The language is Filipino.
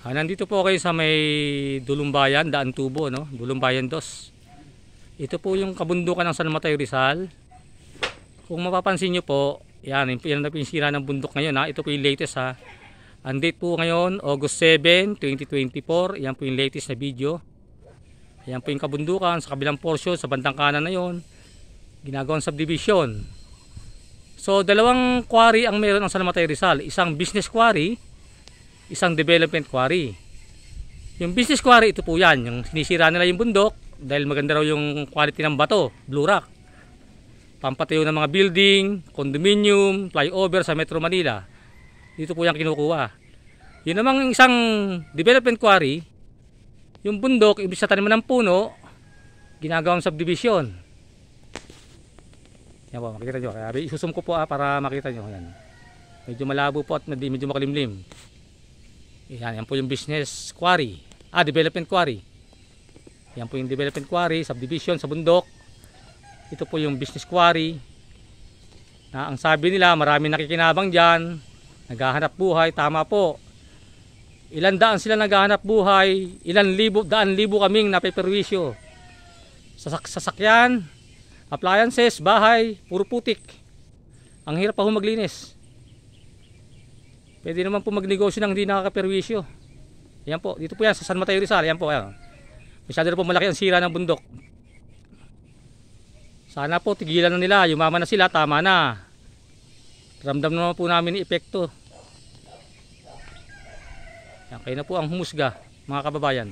Nandito po kayo sa may Dulumbayan, Daan Tubo, no? Dulumbayan 2. Ito po yung kabundukan ng San Mateo Rizal. Kung mapapansin nyo po, yan na po yung sira ng bundok ngayon, ha? Ito po yung latest, ha? Ang date po ngayon, August 7, 2024. Yan po yung latest na video. Yan po yung kabundukan sa kabilang portion, sa bandang kanan na yon, ginagawang subdivision. So dalawang quarry ang meron ng San Mateo Rizal. Isang business quarry, isang development quarry. Yung business quarry, ito po yan, yung sinisira nila yung bundok dahil maganda raw yung quality ng bato, blue rock, pampatayo ng mga building, condominium, flyover sa Metro Manila. Dito po yan kinukuha. Yun namang isang development quarry, yung bundok, ibig sa taniman ng puno, ginagawang subdivision. Yan po, makikita nyo. Kaya isusum ko po para makita nyo. Yan. Medyo malabo po at medyo makulimlim. Yan po yung business quarry. Development quarry. Yan po yung development quarry, subdivision sa bundok. Ito po yung business quarry. Ang sabi nila, maraming nakikinabang dyan. Naghahanap buhay, tama po. Ilan daan sila naghahanap buhay, daan libo kaming napeperwisyo. Sasakyan, appliances, bahay, puro putik. Ang hirap pa maglinis. Pwede naman po magnegosyo ng hindi nakakaperwisyo. Ayan po, dito po yan sa San Mateo Rizal. Ayan po, ayan. Masyado na po malaki ang sira ng bundok. Sana po tigilan na nila, yumaman na sila, tama na. Ramdam naman po namin yung epekto. Yan, kayo na po ang humusga, mga kababayan.